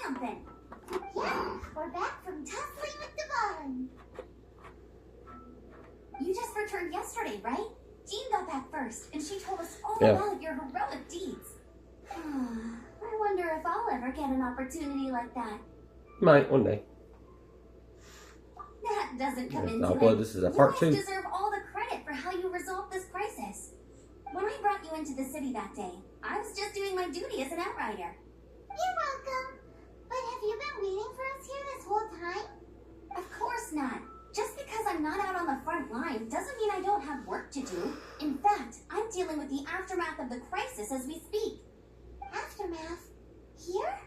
jumping. Yeah, we're back from tussling with Devon. You just returned yesterday, right? Jean got back first, and she told us all about your heroic deeds. I wonder if I'll ever get an opportunity like that. Might, one day. That doesn't come into Well, it. this is a part 2. You guys deserve all the credit for how you resolved this crisis. When I brought you into the city that day, I was just doing my duty as an outrider. You're welcome. But have you been waiting for us here this whole time? Of course not. Just because I'm not out on the front line doesn't mean I don't have work to do. In fact, I'm dealing with the aftermath of the crisis as we speak. Aftermath? Here?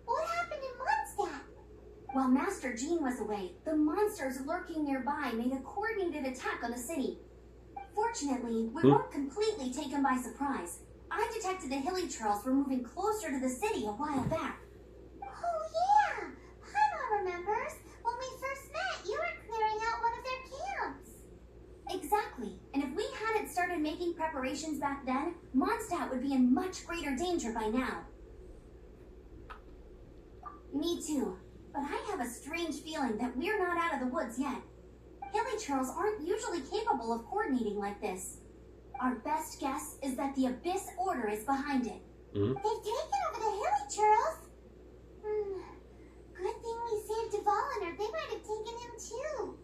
What happened in Mondstadt? While Master Jean was away, the monsters lurking nearby made a coordinated attack on the city. Fortunately, we weren't completely taken by surprise. I detected the hilly trails were moving closer to the city a while back. Oh yeah! Paimon remembers. When we first met, you were clearing out one of their camps. Exactly. And if we hadn't started making preparations back then, Mondstadt would be in much greater danger by now. Me too. But I have a strange feeling that we're not out of the woods yet. Hilly trails aren't usually capable of coordinating like this. Our best guess is that the Abyss Order is behind it. They've taken over the hilly trails. Good thing we saved Devon, or they might have taken him too.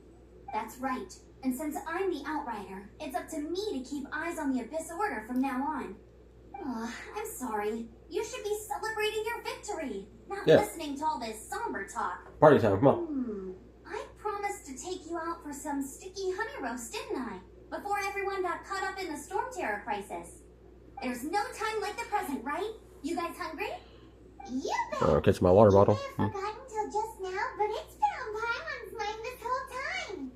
That's right. And since I'm the outrider, it's up to me to keep eyes on the Abyss Order from now on. I'm sorry. You should be celebrating your victory, not listening to all this somber talk. Party time, come on. I promised to take you out for some sticky honey roast, didn't I? Before everyone got caught up in the storm terror crisis. There's no time like the present, right? You guys hungry? You bet. I'll catch my water bottle. I forgot until just now, but it's been on Paimon's mind this whole time.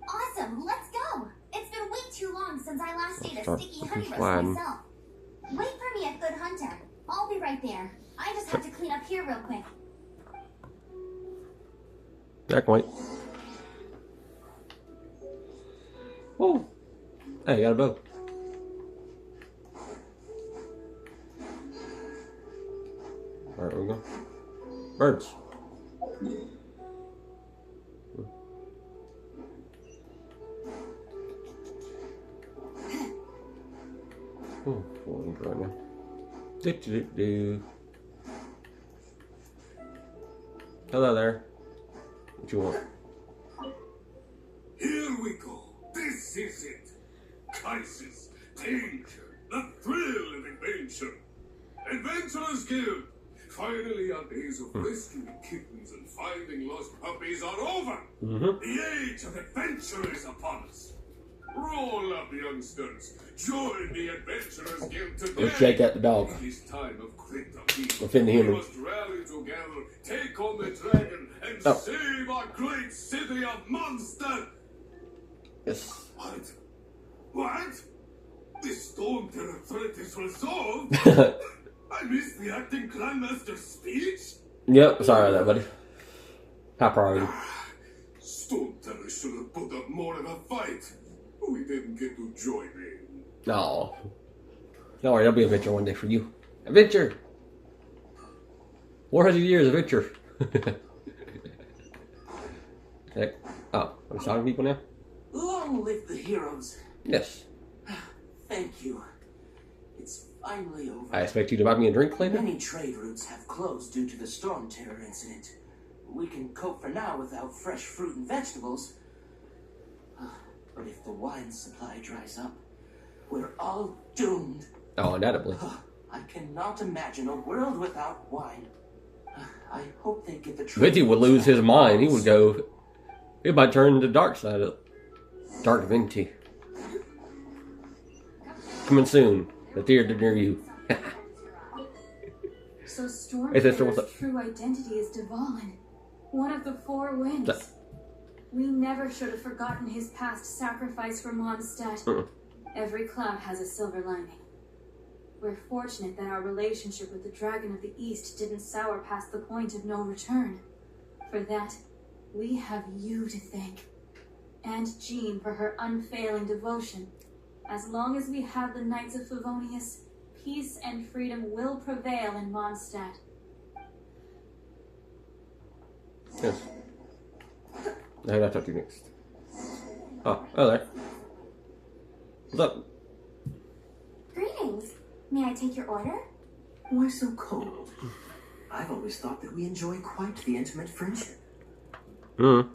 Awesome, let's go. It's been way too long since I last ate a sticky honey roast myself. Wait for me at Good Hunter. I'll be right there. I just have to clean up here real quick. Jack White. Oh. Hey, got a bow. Alright, we go. Birds. Oh, falling right now. Do. Hello there. What you want? Here we go. This is it. Crisis, danger, the thrill of adventure. Adventurers Guild. Finally, our days of rescuing kittens and finding lost puppies are over. The age of adventure is upon us. Roll up, youngsters. Join the Adventurers Guild today. Let's check out the dog. In this time of great upheaval, Offend the human. we must rally together, take on the dragon, and save our great city of Mondstadt. Yes. What? What? The storm terror threat is resolved? I missed the acting Grandmaster's speech? Yep, sorry about that, buddy. High priority. Storm terror should have put up more of a fight. We didn't get to join in. No. Don't worry, there'll be a adventure one day for you. Adventure! 400 years of adventure. Heck. Oh, are we talking to people now? Long live the heroes. Yes. Thank you. It's finally over. I expect you to buy me a drink later. Many trade routes have closed due to the storm terror incident. We can cope for now without fresh fruit and vegetables. But if the wine supply dries up, we're all doomed. Oh, undoubtedly. I cannot imagine a world without wine. I hope they get the truth. Vinty would lose his mind. He would go. He might turn the dark side up. Dark Vinty. Coming soon. The theater near you. So Storm Hey, sister, what's up? true identity is Devon, one of the four winds. We never should have forgotten his past sacrifice for Mondstadt. Every cloud has a silver lining. We're fortunate that our relationship with the Dragon of the East didn't sour past the point of no return. For that, we have you to thank. And Jean for her unfailing devotion. As long as we have the Knights of Favonius, peace and freedom will prevail in Mondstadt. Yes. How did I talk to you next? Oh, hello there. What's up? Greetings. May I take your order? Why so cold? I've always thought that we enjoy quite the intimate friendship. Oh.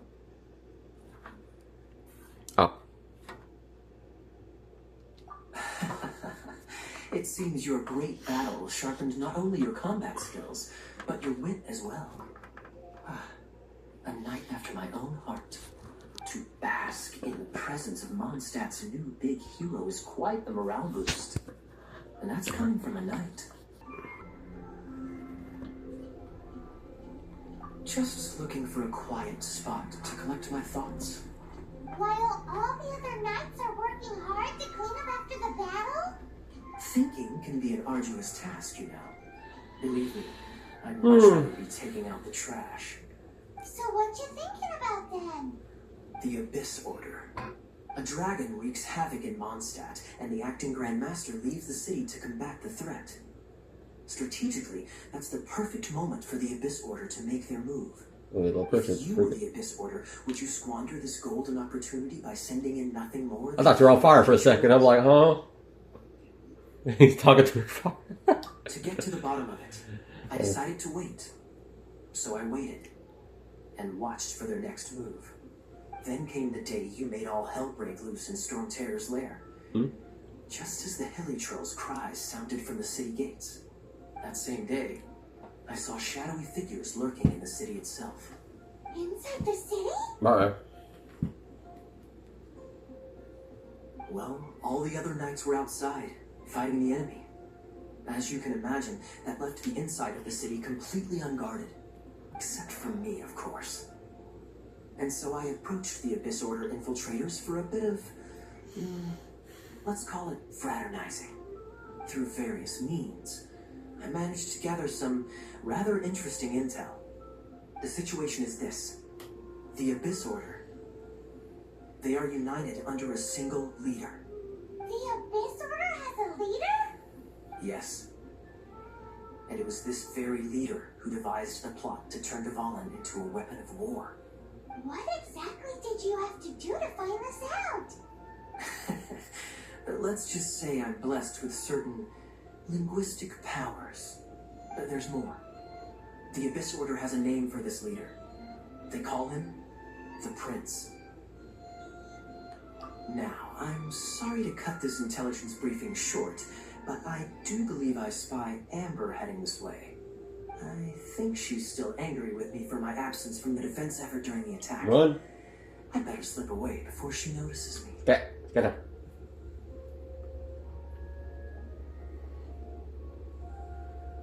It seems your great battle sharpened not only your combat skills, but your wit as well. A knight after my own heart. To bask in the presence of Mondstadt's new big hero is quite the morale boost. And that's coming from a knight. Just looking for a quiet spot to collect my thoughts. While all the other knights are working hard to clean up after the battle? Thinking can be an arduous task, you know. Believe me, I'd much rather be taking out the trash. So what you thinking about then? The Abyss Order. A dragon wreaks havoc in Mondstadt, and the acting Grand Master leaves the city to combat the threat. Strategically, that's the perfect moment for the Abyss Order to make their move. If you were the Abyss Order, would you squander this golden opportunity by sending in nothing more? I thought you were on fire for a second. I'm like, huh? He's talking to her. To get to the bottom of it, I decided to wait. So I waited and watched for their next move. Then came the day you made all hell break loose in Storm Terror's lair. Just as the hilly troll's cries sounded from the city gates. That same day, I saw shadowy figures lurking in the city itself. Inside the city? Alright. Well, all the other knights were outside, fighting the enemy. As you can imagine, that left the inside of the city completely unguarded. Except for me, of course. And so I approached the Abyss Order infiltrators for a bit of, let's call it fraternizing. Through various means, I managed to gather some rather interesting intel. The situation is this. The Abyss Order. They are united under a single leader. The Abyss Order has a leader? Yes. And it was this very leader who devised the plot to turn Dvalin into a weapon of war. What exactly did you have to do to find this out? Let's just say I'm blessed with certain linguistic powers. There's more. The Abyss Order has a name for this leader. They call him the Prince. Now, I'm sorry to cut this intelligence briefing short, but I do believe I spy Amber heading this way. I think she's still angry with me for my absence from the defense effort during the attack. Run. I'd better slip away before she notices me. Get up.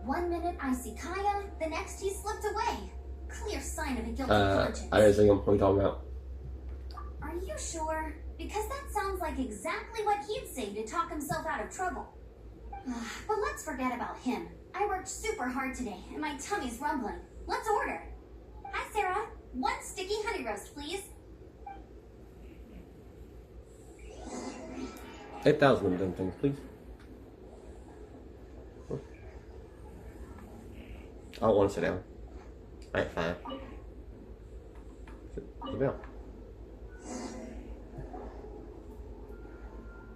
One minute I see Kaya, the next he slipped away. Clear sign of a guilty conscience. I didn't see him. What are you talking about? Are you sure? Because that sounds like exactly what he'd say to talk himself out of trouble. But let's forget about him. I worked super hard today, and my tummy's rumbling. Let's order. Hi, Sarah. One sticky honey roast, please. 8,000 of them things, please. I don't want to sit down. Alright, fine. Sit down.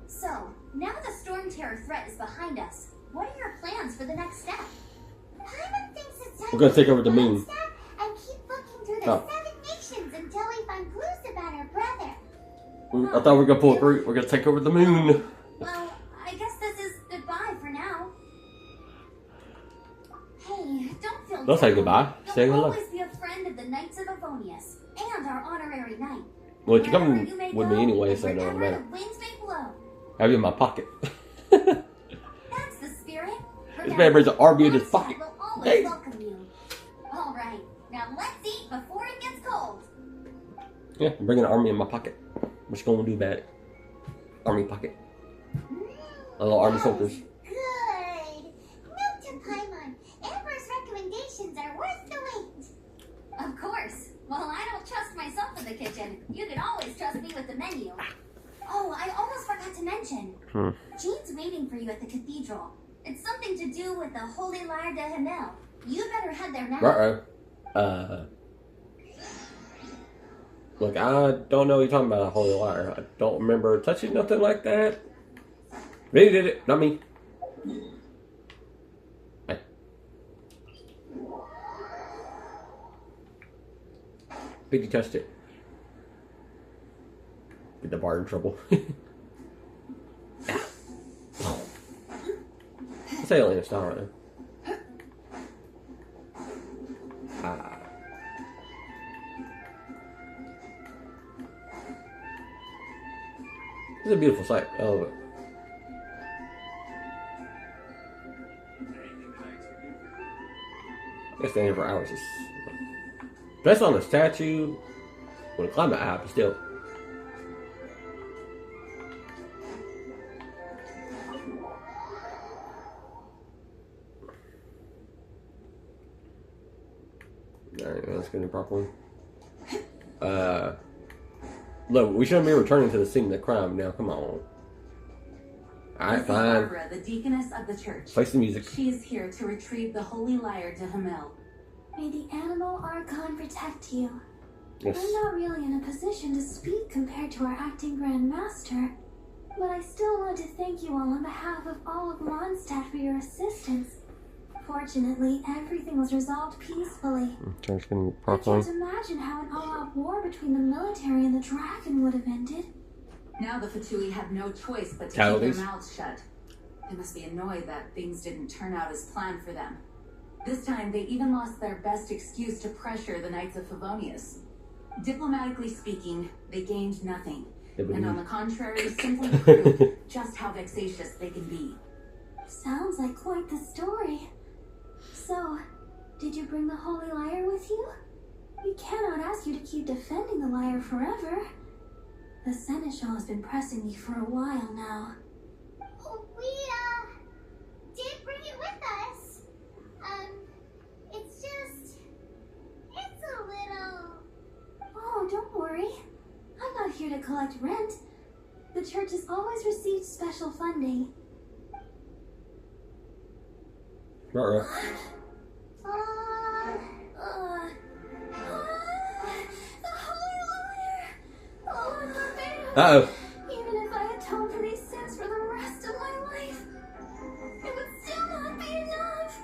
So, now the Storm Terror threat is behind us. What are your plans for the next step? Paimon thinks it's time We're gonna take over the moon. and keep looking through the 7 nations until we find clues about her brother. I thought we were gonna pull through. We're gonna take over the moon. Well, I guess this is goodbye for now. Hey, don't feel Don't say down. goodbye. Say You'll hello. always be a friend of the Knights of Avonius and our honorary knight. Well, you're Wherever coming you may with go, me anyway, and so it don't wherever matter. the winds may blow. Have you in my pocket. That's the spirit. This man brings an RV in his Mondstadt pocket. will always Hey. welcome you. All right, now let's eat before it gets cold. Yeah, I'm bringing an army in my pocket. What you gonna do about it? Army pocket. A little army That soldiers. was Good. Note to Paimon, Amber's recommendations are worth the wait. Of course. While I don't trust myself in the kitchen, you can always trust me with the menu. Oh, I almost forgot to mention. Jean's waiting for you at the cathedral. It's something to do with the Holy Lyre de Himmel. You better head there now. Uh-oh. Look, I don't know what you're talking about, a holy liar. I don't remember touching nothing like that. Really did it, not me. Hey. Biggie touched it. Get the bar in trouble. That's alien style right there. This is a beautiful sight. I love it. I guess staying here for hours is. That's on the statue. When the climate high, but still. Alright, let's get in properly. Look, we shouldn't be returning to the scene of the crime now. Come on. Alright, fine. Barbara, the deaconess of the church. Play some music. She is here to retrieve the holy lyre to Hamel. May the animal Archon protect you. Yes. I'm not really in a position to speak compared to our acting Grand Master, but I still want to thank you all on behalf of all of Mondstadt for your assistance. Fortunately, everything was resolved peacefully. Church getting I properly. can't imagine how an all-out war between the military and the dragon would have ended. Now the Fatui have no choice but to Casualties. keep their mouths shut. They must be annoyed that things didn't turn out as planned for them. This time, they even lost their best excuse to pressure the Knights of Favonius. Diplomatically speaking, they gained nothing. And on the contrary, simply proved just how vexatious they can be. Sounds like quite the story. So, did you bring the holy lyre with you? We cannot ask you to keep defending the lyre forever. The Seneschal has been pressing me for a while now. We, did bring it with us. It's a little... Oh, don't worry. I'm not here to collect rent. The church has always received special funding. Right. The holy lyre! Oh, Lord. Uh-oh. Even if I atone for these sins for the rest of my life, it would still not be enough.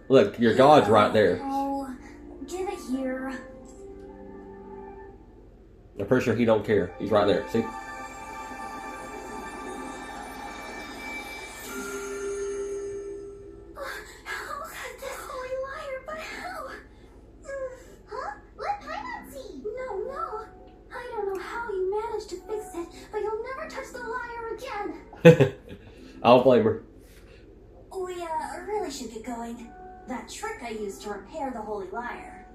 Look, your God's right there. Oh, give it here. I'm pretty sure he don't care. He's right there. See? How could this holy lyre, but how? Huh? Let Paimon see. No. I don't know how you managed to fix it, but you'll never touch the lyre again. I don't blame her. We, really should get going. That trick I used to repair the holy lyre.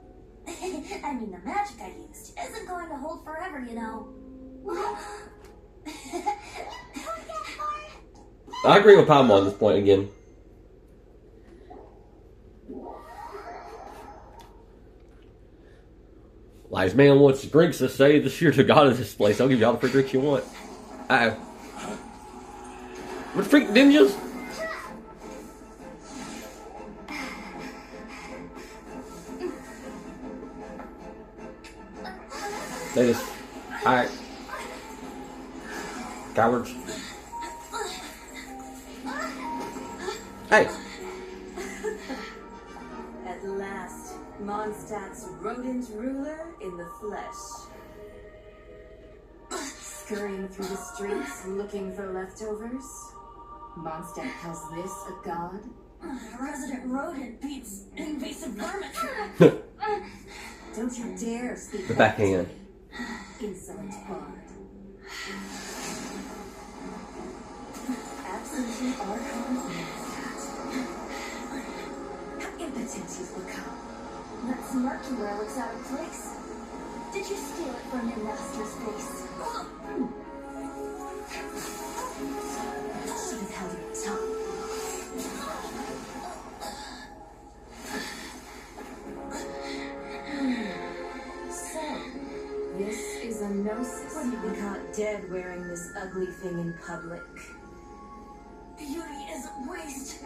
I mean, the magic I used isn't going to hold forever, you know. What? I agree with Paimon on this point again. Wise man wants drinks to say the sheer to God of this place. I'll give you all the free drinks you want. Uh-oh. What freak ninjas? They just... Alright. Cowards. Hey! At last, Mondstadt's rodent ruler in the flesh. Scurrying through the streets looking for leftovers. Mondstadt calls this a god? Resident rodent beats invasive vermin. Don't you dare speak The back to backhand. me, insolent bard. Absentee Archon of Mondstadt. How impotent you've become. That smirky wear looks out of place. Did you steal it from your master's face? Should have held your tongue. So, this is a gnosis. When you be caught dead wearing this ugly thing in public. Beauty is waste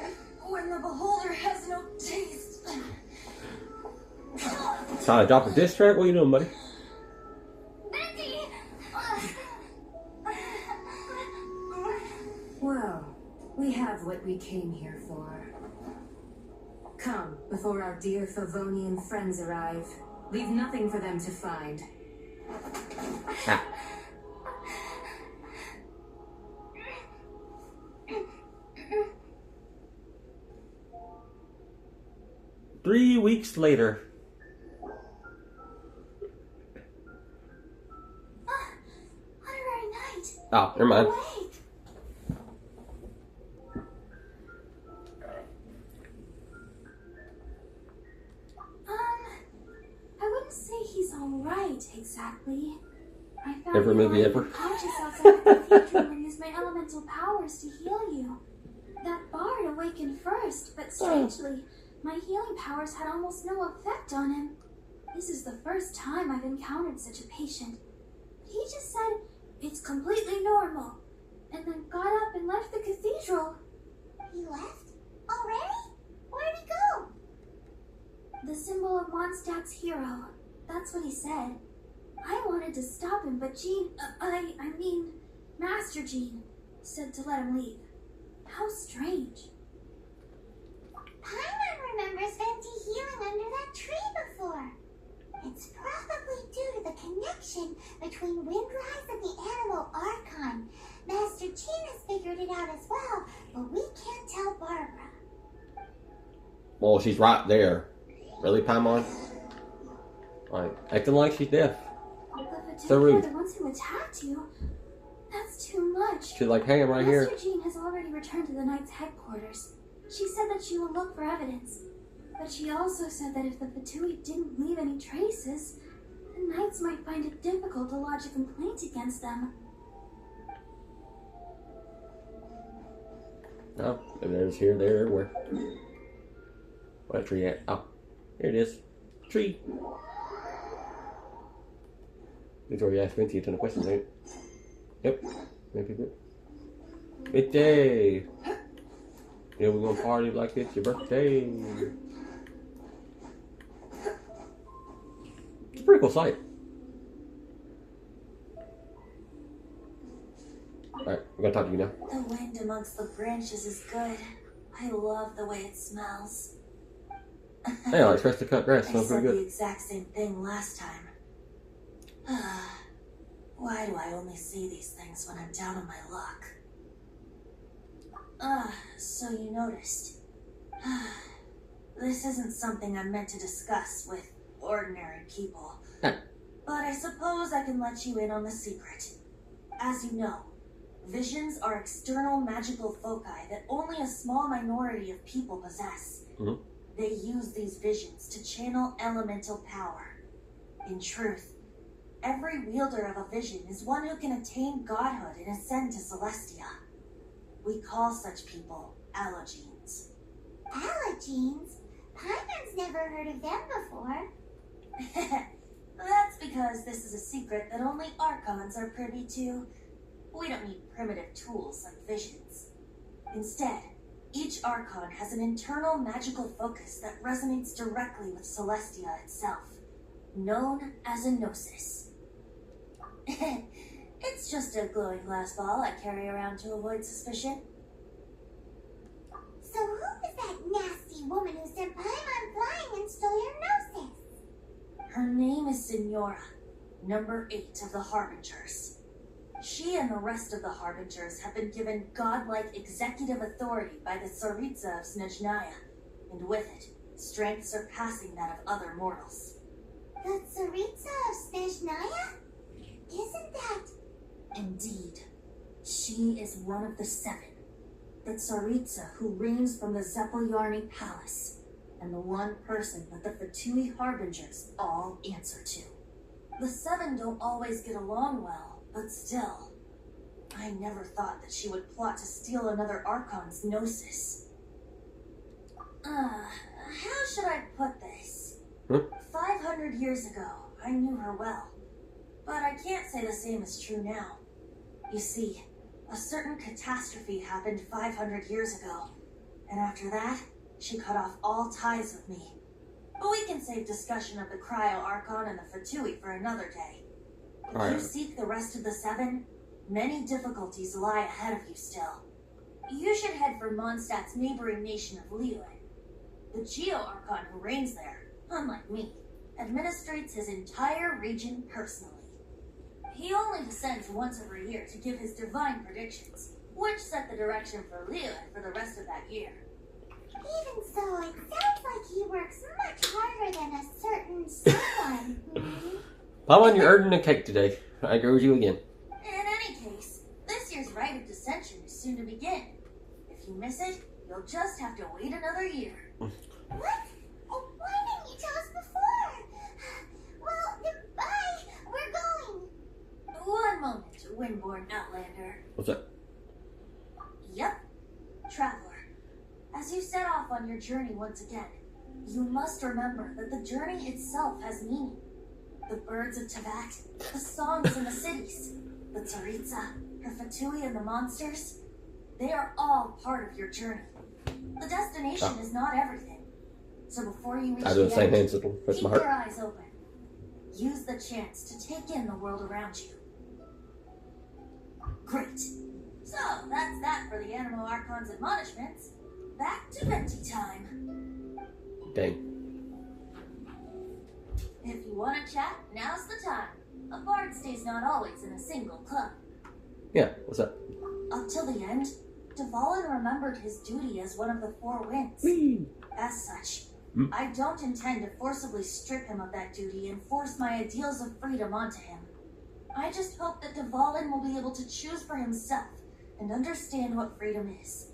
when the beholder has no taste. Trying to drop a diss track? What you doing, buddy? came here for. Come, before our dear Favonian friends arrive. Leave nothing for them to find. Ha. 3 weeks later. Honorary Knight. Oh, never mind. Wait. I wouldn't say he's alright exactly. I found Every movie you ever. unconscious outside the cathedral and used my elemental powers to heal you. That bard awakened first, but strangely, my healing powers had almost no effect on him. This is the first time I've encountered such a patient. He just said, it's completely normal, and then got up and left the cathedral. He left? Already? Where'd he go? The symbol of Mondstadt's hero. That's what he said. I wanted to stop him, but Master Jean, said to let him leave. How strange. Paimon remembers Venti healing under that tree before. It's probably due to the connection between Windrise and the Animal Archon. Master Jean has figured it out as well, but we can't tell Barbara. Well, she's right there. Really, Paimon? Like, acting like she's deaf. The So Fatui rude. are the ones who attacked you. That's too much. She's like, hey, I'm right here. Master Jean has already returned to the Knight's headquarters. She said that she will look for evidence. But she also said that if the Fatui didn't leave any traces, the Knights might find it difficult to lodge a complaint against them. Oh, evidence here, there, everywhere. Where's that tree at? Oh, here it is. Tree. It's already asked Vinci a ton of questions, right? Yep. Maybe good. Birthday! Yeah, we're gonna party like it's your birthday. It's a pretty cool sight. Alright, we're gonna talk to you now. The wind amongst the branches is good. I love the way it smells. Hey, I like fresh to cut grass. I Smells said pretty the good. exact same thing last time. Why do I only see these things when I'm down on my luck? So you noticed. This isn't something I'm meant to discuss with ordinary people. Huh. But I suppose I can let you in on the secret. As you know, visions are external magical foci that only a small minority of people possess. Mhm. They use these visions to channel elemental power. In truth, every wielder of a vision is one who can attain godhood and ascend to Celestia. We call such people allogenes. Allogenes? Paimon's never heard of them before. That's because this is a secret that only Archons are privy to. We don't need primitive tools like visions. Instead, each Archon has an internal magical focus that resonates directly with Celestia itself, known as a gnosis. It's just a glowing glass ball I carry around to avoid suspicion. So who is that nasty woman who sent Paimon flying and stole your gnosis? Her name is Signora, number 8 of the Harbingers. She and the rest of the Harbingers have been given godlike executive authority by the Tsaritsa of Snezhnaya, and with it, strength surpassing that of other mortals. The Tsaritsa of Snezhnaya? Isn't that... Indeed, she is one of the 7, the Tsaritsa who reigns from the Zeppeljärni Palace, and the one person that the Fatui Harbingers all answer to. The 7 don't always get along well, but still, I never thought that she would plot to steal another Archon's gnosis. How should I put this? 500 years ago, I knew her well, but I can't say the same is true now. You see, a certain catastrophe happened 500 years ago, and after that, she cut off all ties with me. But we can save discussion of the Cryo Archon and the Fatui for another day. If you seek the rest of the 7, many difficulties lie ahead of you still. You should head for Mondstadt's neighboring nation of Liyue. The Geo-Archon who reigns there, unlike me, administrates his entire region personally. He only descends once every year to give his divine predictions, which set the direction for Liyue for the rest of that year. Even so, it sounds like he works much harder than a certain someone. Paimon, you're earning a cake today. I agree with you again. In any case, this year's rite of dissension is soon to begin. If you miss it, you'll just have to wait another year. What? Oh, why didn't you tell us before? Well, goodbye. We're going. One moment, Windborn Outlander. What's that? Yep, Traveler. As you set off on your journey once again, you must remember that the journey itself has meaning. The birds of Tevat, the songs in the cities, the Tsaritsa, her Fatui and the monsters, they are all part of your journey. The destination is not everything. So before you reach I do the same end, hand signal. That's keep my heart. your eyes open. Use the chance to take in the world around you. Great. So, that's that for the Animal Archon's admonishments. Back to venti time. Dang. If you want to chat, now's the time. A bard stays not always in a single club. Yeah, what's that? Up till the end, Dvalin remembered his duty as one of the four winds. Whee! As such, I don't intend to forcibly strip him of that duty and force my ideals of freedom onto him. I just hope that Dvalin will be able to choose for himself and understand what freedom is.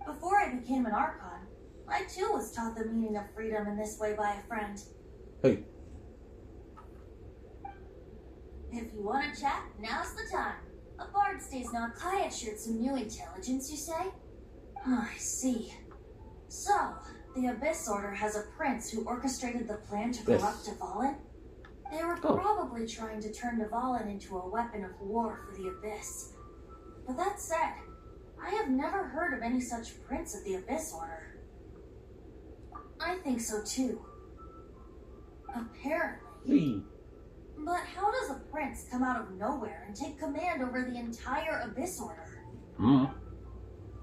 Before I became an Archon, I too was taught the meaning of freedom in this way by a friend. Hey. If you want to chat, now's the time. A bard stays not. I had shared some new intelligence, you say? Oh, I see. So, the Abyss Order has a prince who orchestrated the plan to corrupt Dvalin? They were probably trying to turn Dvalin into a weapon of war for the Abyss. But that said, I have never heard of any such prince of the Abyss Order. I think so too. Apparently. But how does a prince come out of nowhere and take command over the entire Abyss Order?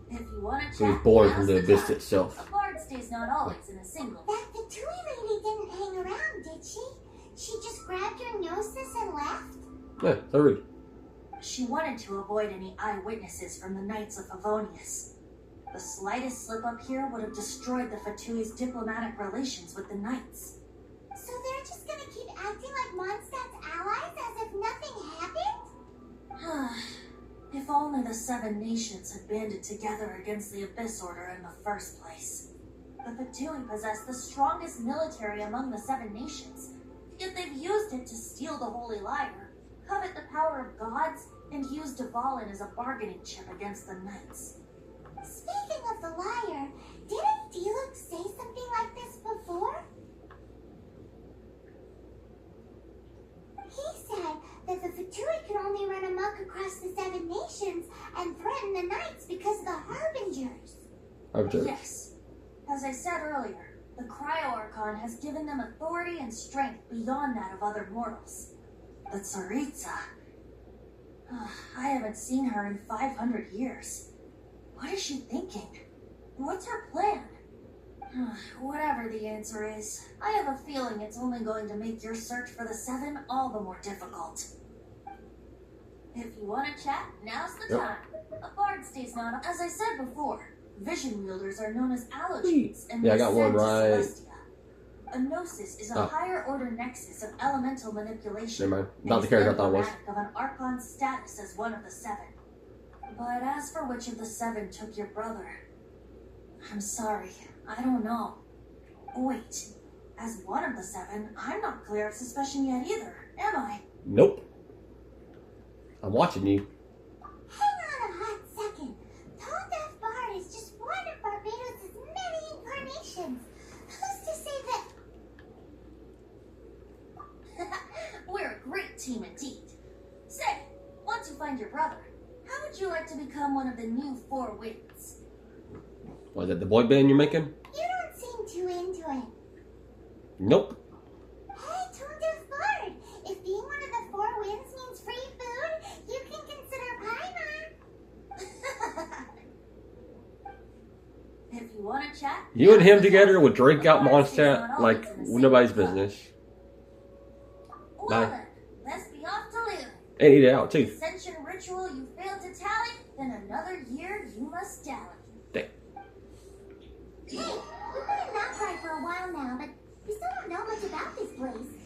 If you want to chat, So he's born now's from the the abyss time. itself. A bard stays not always in a single. That Fatui lady didn't hang around, did she? She just grabbed your gnosis and left? Yeah, sorry. She wanted to avoid any eyewitnesses from the Knights of Favonius. The slightest slip up here would have destroyed the Fatui's diplomatic relations with the Knights. So they're just gonna keep acting like Mondstadt's allies as if nothing happened? If only the 7 nations had banded together against the Abyss Order in the first place. The Fatui possess the strongest military among the 7 nations, yet they've used it to steal the Holy Lyre, covet the power of gods, and use Dvalin as a bargaining chip against the Knights. Speaking of the lyre, didn't Diluc say something like this before? He said that the Fatui could only run amok across the 7 nations and threaten the Knights because of the Harbingers. Yes. As I said earlier, the Cryo-Archon has given them authority and strength beyond that of other mortals. The Tsaritsa. I haven't seen her in 500 years. What is she thinking? What's her plan? Whatever the answer is, I have a feeling it's only going to make your search for the 7 all the more difficult. If you want to chat, now's the time. A bard stays not. As I said before, vision wielders are known as allogenes, and Yeah, I got one right. Celestia. A gnosis is a higher order nexus of elemental manipulation. Never mind. Not the character I thought it was. Of an Archon's status as one of the 7. But as for which of the 7 took your brother, I'm sorry, I don't know. Wait, as one of the 7, I'm not clear of suspicion yet either, am I? Nope. I'm watching you. Hang on a hot second. Tone Deaf Bard is just one of Barbados' many incarnations. Who's to say that? We're a great team indeed. Say, once you find your brother, how would you like to become one of the new 4 winds? Was that the boy band you're making? You don't seem too into it. Nope. Hey, Tone Deaf Bard, if being one of the 4 winds means free food, you can consider paimon. If you want to chat, You and him together would drink out Mondstadt like nobody's business. Well Bye. then, let's be off to Luna. And eat it out too. Ascension ritual you failed to tally, then another year you must tally. Dang. Hey, we've been in Mount Pride for a while now, but we still don't know much about this place.